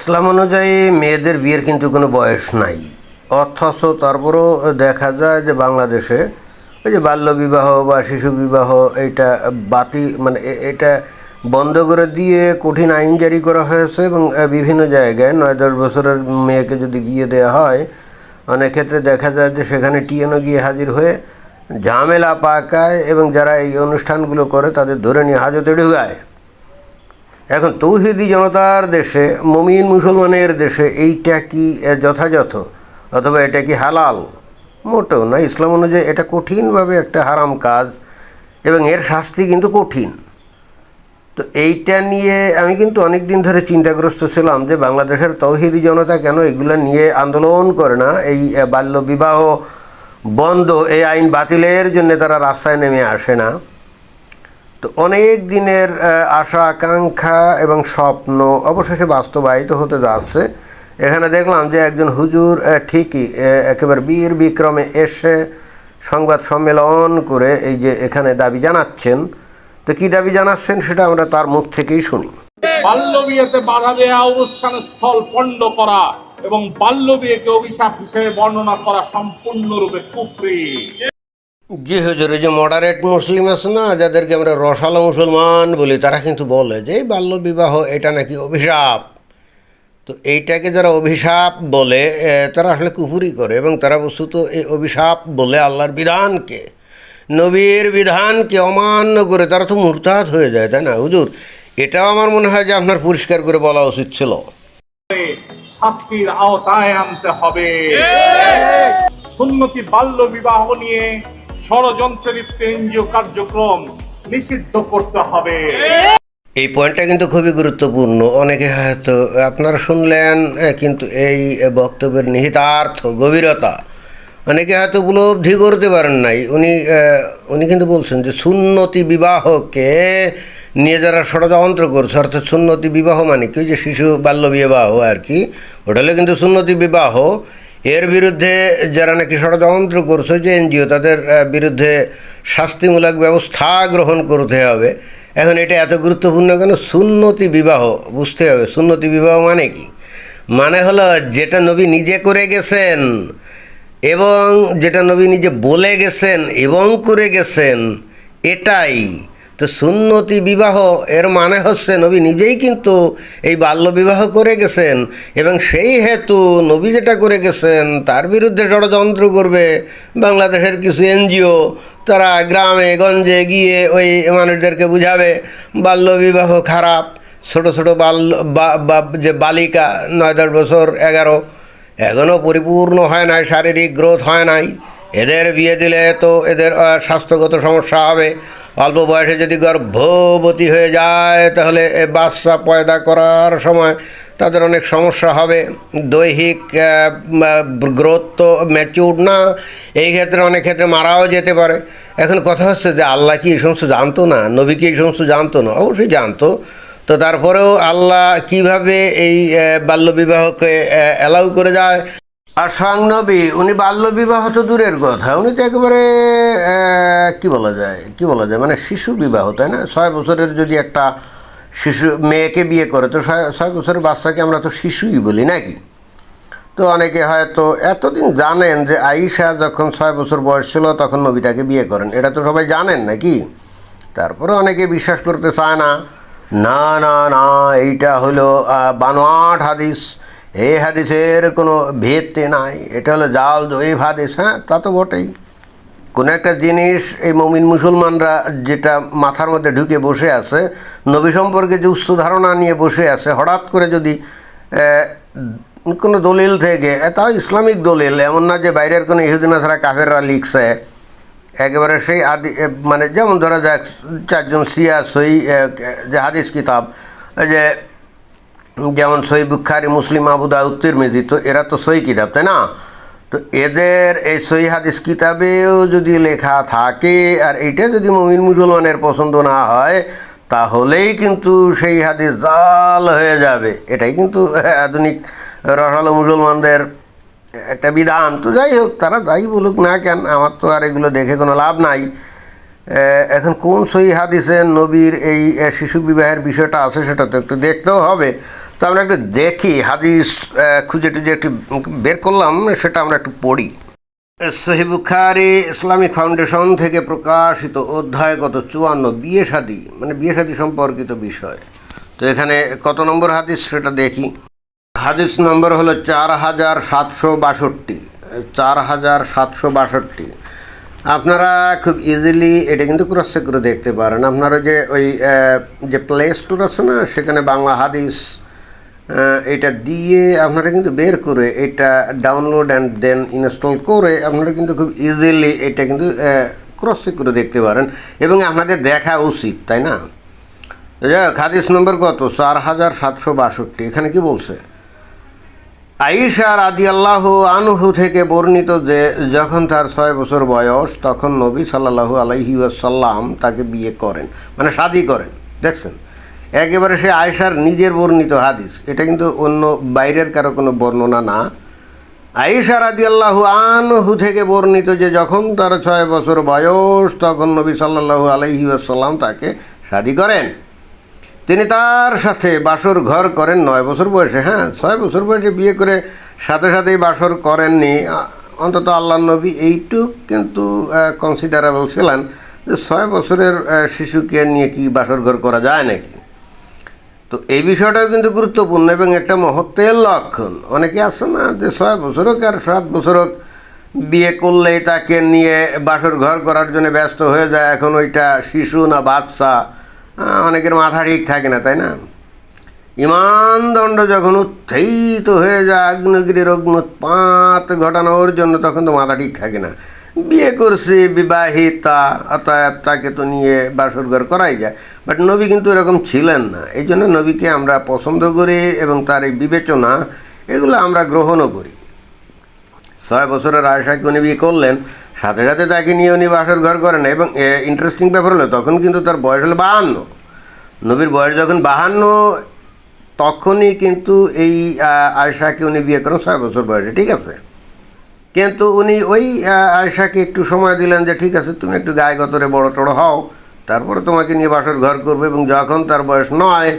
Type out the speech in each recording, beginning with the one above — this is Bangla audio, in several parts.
ইসলাম অনুযায়ী মেয়েদের বিয়ের কিন্তু কোনো বয়স নাই, অথচ তারপরও দেখা যায় যে বাংলাদেশে ওই যে বাল্যবিবাহ বা শিশু বিবাহ এইটা এটা বন্ধ করে দিয়ে কঠিন আইন জারি করা হয়েছে এবং বিভিন্ন জায়গায় 9-10 বছরের মেয়েকে যদি বিয়ে দেওয়া হয়, অনেক ক্ষেত্রে দেখা যায় যে সেখানে টিএনও গিয়ে হাজির হয়ে ঝামেলা পাকায় এবং যারা এই অনুষ্ঠানগুলো করে তাদের ধরে নিয়ে হাজতে ঢুকায়। এখন তৌহিদি জনতার দেশে, মুমিন মুসলমানের দেশে এইটা কি যথাযথ অথবা এটা কি হালাল? মোটেও না। ইসলাম অনুযায়ী এটা কঠিনভাবে একটা হারাম কাজ এবং এর শাস্তি কিন্তু কঠিন। তো এইটা নিয়ে আমি কিন্তু অনেক দিন ধরে চিন্তাগ্রস্ত ছিলাম যে বাংলাদেশের তৌহিদি জনতা কেন এগুলো নিয়ে আন্দোলন করে না, এই বাল্যবিবাহ বন্ধ, এই আইন বাতিলের জন্য তারা রাস্তায় নেমে আসে না। তো অনেক দিনের আশা আকাঙ্ক্ষা এবং স্বপ্ন অবশেষে বাস্তবায়িত হতে যাচ্ছে। এখানে দেখলাম যে একজন হুজুর ঠিকই একেবারে বীর বিক্রমে এসে সংবাদ সম্মেলন করে এই যে এখানে দাবি জানাচ্ছেন। তো কী দাবি জানাচ্ছেন সেটা আমরা তার মুখ থেকেই শুনি। বাল্য বিয়েতে বাধা দেয়া, অনুষ্ঠান স্থল পণ্ড করা এবং বাল্য বিয়েকে অভিশাপ হিসেবে বর্ণনা করা সম্পূর্ণরূপে কুফরি। যে হুজুর, যে মডারেট মুসলিম আছে না, যাদেরকে আমরা রসালো মুসলমান বলি, তারা কিন্তু বলে যে বাল্যবিবাহ এটা নাকি অভিশাপ। তো এইটাকে যারা অভিশাপ বলে তারা আসলে কুফরি করে এবং তারা বস্তুত এই অভিশাপ বলে আল্লাহর বিধানকে, নবীর বিধানকে অমান্য করে তারা তো মুরতাদ হয়ে যায়, তাই না হুজুর? এটাও আমার মনে হয় যে আপনার পরিষ্কার করে বলা উচিত ছিল। শাস্তির আওতায় আনতে হবে। সুন্নতি বাল্য বিবাহ নিয়ে ষড়যন্ত্রে লিপ্ত এনজিও কার্যক্রম নিষিদ্ধ করতে হবে। এই পয়েন্টটা কিন্তু খুবই গুরুত্বপূর্ণ। অনেকে হয়তো আপনারা শুনলেন, কিন্তু এই বক্তব্যের নিহিতার্থ গভীরতা অনেকে হয়তো উপলব্ধি করতে পারেন নাই। উনি কিন্তু বলছেন যে সুন্নতি বিবাহকে নিয়ে যারা ষড়যন্ত্র করছে, অর্থাৎ সুন্নতি বিবাহ মানে কি, যে শিশু বাল্য বিবাহ আর কি, ওটা হলো কিন্তু সুন্নতি বিবাহ। এর বিরুদ্ধে যারা নাকি ষড়যন্ত্র করছে, যে এনজিও, তাদের বিরুদ্ধে শাস্তিমূলক ব্যবস্থা গ্রহণ করতে হবে। এখন এটা এত গুরুত্বপূর্ণ কেন? সুন্নতি বিবাহ বুঝতে হবে। সুন্নতি বিবাহ মানে কি? মানে হলো যেটা নবী নিজে করে গেছেন এবং যেটা নবী নিজে বলে গেছেন এবং করে গেছেন, এটাই তো সুন্নতি বিবাহ। এর মানে হচ্ছে নবী নিজেই কিন্তু এই বাল্যবিবাহ করে গেছেন এবং সেই হেতু নবী যেটা করে গেছেন তার বিরুদ্ধে ষড়যন্ত্র করবে বাংলাদেশের কিছু এনজিও। তারা গ্রামে গঞ্জে গিয়ে ওই মানুষদেরকে বুঝাবে বাল্যবিবাহ খারাপ। ছোটো ছোটো যে বালিকা 9-10 বছর 11 এখনও পরিপূর্ণ হয় নাই, শারীরিক গ্রোথ হয় নাই, এদের বিয়ে দিলে তো এদের স্বাস্থ্যগত সমস্যা হবে। অল্প বয়সে যদি গর্ভবতী হয়ে যায় তাহলে বাচ্চা পয়দা করার সময় তাদের অনেক সমস্যা হবে। দৈহিক গ্রোথ তো ম্যাচিউর না, এই ক্ষেত্রে অনেক ক্ষেত্রে মারাও যেতে পারে। এখন কথা হচ্ছে যে আল্লাহ কি এই সমস্ত জানতো না? নবী কি এই সমস্ত জানতো না? অবশ্যই জানতো। তো তারপরেও আল্লাহ কিভাবে এই বাল্যবিবাহকে অ্যালাউ করে যায়? আর স্বয়ং নবী, উনি বাল্যবিবাহ তো দূরের কথা, উনি তো একেবারে কি বলা যায় মানে শিশু বিবাহ, তাই না? 6 বছরের যদি একটা শিশু মেয়েকে বিয়ে করে, তো 6 বছরের বাচ্চাকে আমরা তো শিশুই বলি নাকি? তো অনেকে হয়তো এতদিন জানেন যে আয়েশা যখন 6 বছর বয়স ছিল তখন নবী তাকে বিয়ে করেন, এটা তো সবাই জানেন নাকি? তারপরে অনেকে বিশ্বাস করতে চায় না। না না না, এইটা হলো বানোয়াট হাদিস, এই হাদিসের কোনো ভিত্তি নাই, এটা হলো জাল জয়ীফ হাদিস। হ্যাঁ, তা তো বটেই। কোনো একটা জিনিস এই মুমিন মুসলমানরা যেটা মাথার মধ্যে ঢুকে বসে আছে, নবী সম্পর্কে যে উচ্চ ধারণা নিয়ে বসে আছে, হঠাৎ করে যদি কোনো দলিল থেকে, তাও ইসলামিক দলিল, এমন না যে বাইরের কোনো ইহুদিনা ছাড়া কাফেররা লিখছে, একেবারে সেই মানে যেমন ধরা যাক 4জন শিয়া সহি যে হাদিস কিতাব, যে যেমন সহি বুখারী, মুসলিম, আবু দাউদ, তিরমিজি, তো এরা তো সহি কিতাব, তাই না? তো এদের এই সহি হাদিস কিতাবেও যদি লেখা থাকে আর এইটা যদি মুমিন মুসলমানের পছন্দ না হয়, তাহলেই কিন্তু সেই হাদিস জাল হয়ে যাবে। এটাই কিন্তু আধুনিক রসালো মুসলমানদের একটা বিধান। তো যাই হোক, তারা যাই বলুক না কেন, আমার তো আর এগুলো দেখে কোনো লাভ নাই। এখন কোন সহি হাদিসে নবীর এই শিশু বিবাহের বিষয়টা আছে সেটা তো একটু দেখতেও হবে। তো আমরা একটু দেখি হাদিস খুঁজে টুজে একটু বের করলাম, সেটা আমরা একটু পড়ি। সহিহ বুখারী ইসলামিক ফাউন্ডেশন থেকে প্রকাশিত অধ্যায় কত 54, বিয়ে শাদী, মানে বিয়ে শাদী সম্পর্কিত বিষয়। তো এখানে কত নম্বর হাদিস সেটা দেখি। হাদিস নম্বর হলো 4762, 4762। আপনারা খুব ইজিলি এটা কিন্তু ক্রস চেক করে দেখতে পারেন। আপনারা যে ওই যে প্লে স্টোর আছে না, সেখানে বাংলা হাদিস এটা দিয়ে আপনারা কিন্তু বের করে এটা ডাউনলোড অ্যান্ড দেন ইনস্টল করে আপনারা কিন্তু খুব ইজিলি এটা কিন্তু ক্রস চেক করে দেখতে পারেন, এবং আপনাদের দেখা উচিত, তাই না? যাই হোক, হাদিস নম্বর কত 4762। এখানে কি বলছে? আয়েশা রাদিয়াল্লাহু আনহু থেকে বর্ণিত যে যখন তার 6 বছর বয়স তখন নবী সাল্লাল্লাহু আলাইহি ওয়াসাল্লাম তাকে বিয়ে করেন, মানে শাদী করেন। দেখছেন, একেবারে সে আয়েশার নিজের বর্ণিত হাদিস, এটা কিন্তু অন্য বাইরের কারো কোনো বর্ণনা না। আয়েশা রাদিয়াল্লাহু আনহু থেকে বর্ণিত যে যখন তার 6 বছর বয়স তখন নবী সাল্লাল্লাহু আলাইহি ওয়াসাল্লাম তাকে শাদী করেন। তিনি তার সাথে বাসর ঘর করেন 9 বছর বয়সে। হ্যাঁ, 6 বছর বয়সে বিয়ে করে সাথে সাথেই বাসর করেননি। অন্তত আল্লাহ নবী এইটুক কিন্তু কনসিডারেবল ছিলেন যে 6 বছরের শিশুকে নিয়ে কি বাসর ঘর করা যায় নাকি। তো এই বিষয়টাও কিন্তু গুরুত্বপূর্ণ এবং একটা মহত্বের লক্ষণ। অনেকে আছে না যে 6 বছর হোক আর 7 বছর হোক বিয়ে করলেই তাকে নিয়ে বাসর ঘর করার জন্য ব্যস্ত হয়ে যায়। এখন ওইটা শিশু না বাচ্চা, অনেকের মাথা ঠিক থাকে না, তাই না? ইমানদণ্ড যখন উত্থিত হয়ে যায় আগ্নেয়গিরির অগ্নুৎপাত ঘটানোর জন্য, তখন তো মাথা ঠিক থাকে না। বিয়ে করছে বিবাহিতা, অতএব তাকে তো নিয়ে বাসর ঘর করাই যায়। বাট নবী কিন্তু এরকম ছিলেন না। এই জন্য নবীকে আমরা পছন্দ করি এবং তার এই বিবেচনা এগুলো আমরা গ্রহণও করি। 6 বছরের আয়েশাকে উনি বিয়ে করলেন, সাথে সাথে তাকে নিয়ে উনি বাসর ঘর করেন। এবং ইন্টারেস্টিং ব্যাপার হলো তখন কিন্তু তার বয়স হলো 52। নবীর বয়স যখন 52, তখনই কিন্তু এই আয়েশাকে উনি বিয়ে করেন 6 বছর বয়সে, ঠিক আছে? কিন্তু উনি ওই আয়েশাকে একটু সময় দিলেন যে ঠিক আছে, তুমি একটু গায়ে গতরে বড় টড়ো হও, তারপরে তোমাকে নিয়ে বাসর ঘর করবে। এবং যখন তার বয়স 9,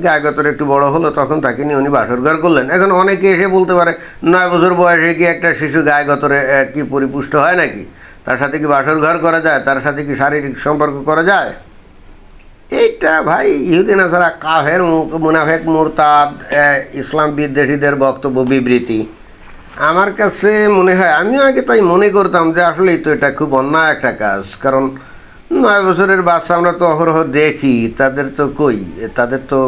গায়ে গতরে একটু বড় হলো, তখন তাকে নিয়ে উনি বাসর ঘর করলেন। এখন অনেকে এসে বলতে পারে 9 বছর বয়সে কি একটা শিশু গায়ে গতরে কি পরিপুষ্ট হয় নাকি? তার সাথে কি বাসর ঘর করা যায়? তার সাথে কি শারীরিক সম্পর্ক করা যায়? এইটা ভাই ইহুদি নাসারা কাফের মুনাফেক মুরতাদ ইসলাম বিদ্বেষীদের বক্তব্য বিবৃতি। আমার কাছে মনে হয়, আমিও আগে তাই মনে করতাম যে আসলেই তো এটা খুব অন্যায় একটা কাজ। কারণ 9 বছরের বাচ্চা আমরা তো অহরহ দেখি, তাদের তো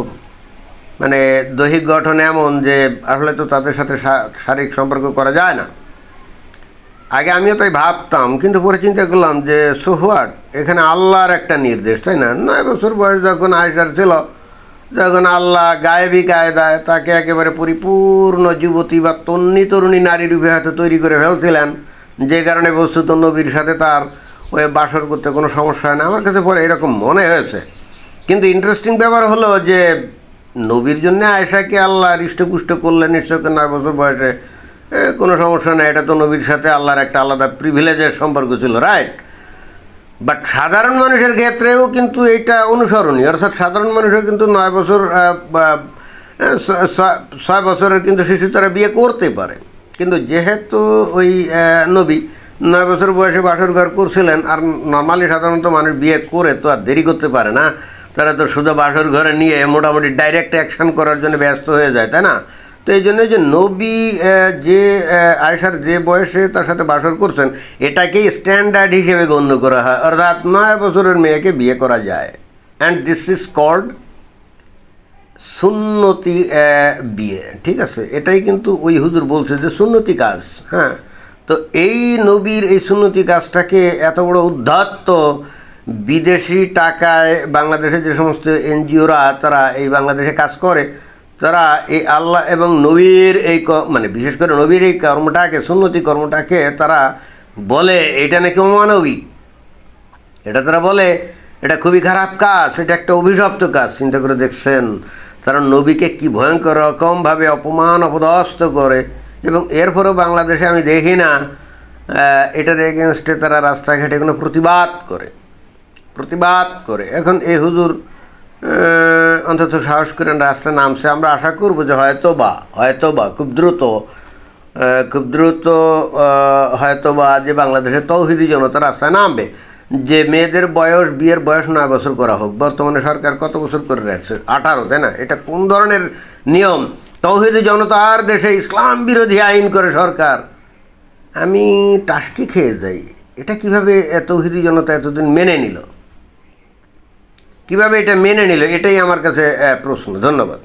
মানে দৈহিক গঠন এমন যে আসলে তো তাদের সাথে শারীরিক সম্পর্ক করা যায় না। আগে আমিও তাই ভাবতাম, কিন্তু পরে চিন্তা করলাম যে সো হোয়াট, এখানে আল্লাহর একটা নির্দেশ, তাই না? 9 বছর বয়স যখন আয়েশার ছিল, যখন আল্লাহ গায়েবী কায়দায় তাকে একেবারে পরিপূর্ণ যুবতী বা তরুণী নারী রূপে হয়তো তৈরি করে ফেলছিলেন, যে কারণে বস্তুত নবীর সাথে তার ওই বাসর করতে কোনো সমস্যা হয় না। আমার কাছে পরে এরকম মনে হয়েছে। কিন্তু ইন্টারেস্টিং ব্যাপার হলো যে নবীর জন্য আয়েশাকে আল্লাহ হৃষ্টপুষ্ট করলেন নিশ্চয়ই 9 বছর বয়সে, কোনো সমস্যা নেই। এটা তো নবীর সাথে আল্লাহর একটা আলাদা প্রিভিলেজের সম্পর্ক ছিল, রাইট? বাট সাধারণ মানুষের ক্ষেত্রেও কিন্তু এইটা অনুসরণীয়। অর্থাৎ সাধারণ মানুষও কিন্তু 9 বছর 6 বছরের কিন্তু শিশু তারা বিয়ে করতে পারে। কিন্তু যেহেতু ওই নবী 9 বছর বয়সে বাসর ঘর করছিলেন, আর নর্মালি সাধারণত মানুষ বিয়ে করে তো আর দেরি করতে পারে না, তারা তো শুধু বাসর ঘরে নিয়ে মোটামুটি ডাইরেক্ট অ্যাকশন করার জন্য ব্যস্ত হয়ে যায়, তাই না? তো এই জন্য যে নবী যে আয়েশার যে বয়সে তার সাথে বাসর করছেন, এটাকেই স্ট্যান্ডার্ড হিসেবে গণ্য করা হয়। অর্থাৎ 9 বছরের মেয়েকে বিয়ে করা যায়। অ্যান্ড দিস ইজ কল্ড সুন্নতি বিয়ে, ঠিক আছে? এটাই কিন্তু ওই হুজুর বলছে যে সুন্নতি কাজ। হ্যাঁ, তো এই নবীর এই সুন্নতি কাজটাকে এত বড় উদ্ধত্ত বিদেশি টাকায় বাংলাদেশে যে সমস্ত এনজিওরা তারা এই বাংলাদেশে কাজ করে, তারা এই আল্লাহ এবং নবীর এই মানে বিশেষ করে নবীর এই কর্মটাকে, সুন্নতি কর্মটাকে তারা বলে এটা নাকি অমানবিক। এটা তারা বলে এটা খুবই খারাপ কাজ, এটা একটা অভিশপ্ত কাজ। চিন্তা করে দেখছেন তারা নবীকে কি ভয়ঙ্কর রকমভাবে অপমান অপদস্থ করে। এবং এরপরেও বাংলাদেশে আমি দেখি না এটার এগেনস্টে তারা রাস্তাঘাটে কোনো প্রতিবাদ করে। এখন এই হুজুর অন্তত সাহস করে রাস্তায় নামছে। আমরা আশা করব যে হয়তোবা খুব দ্রুত হয়তোবা যে বাংলাদেশের তৌহিদি জনতা রাস্তায় নামবে, যে মেয়েদের বিয়ের বয়স 9 বছর করা হোক। বর্তমানে সরকার কত বছর করে রাখছে? 18, তাই না? এটা কোন ধরনের নিয়ম? তৌহিদি জনতার দেশে ইসলাম বিরোধী আইন করে সরকার। আমি টাসকি খেয়ে যাই। এটা কিভাবে তৌহিদি জনতা এতদিন মেনে নিল? কিভাবে এটা মেনে নিল? এটাই আমার কাছে প্রশ্ন। ধন্যবাদ।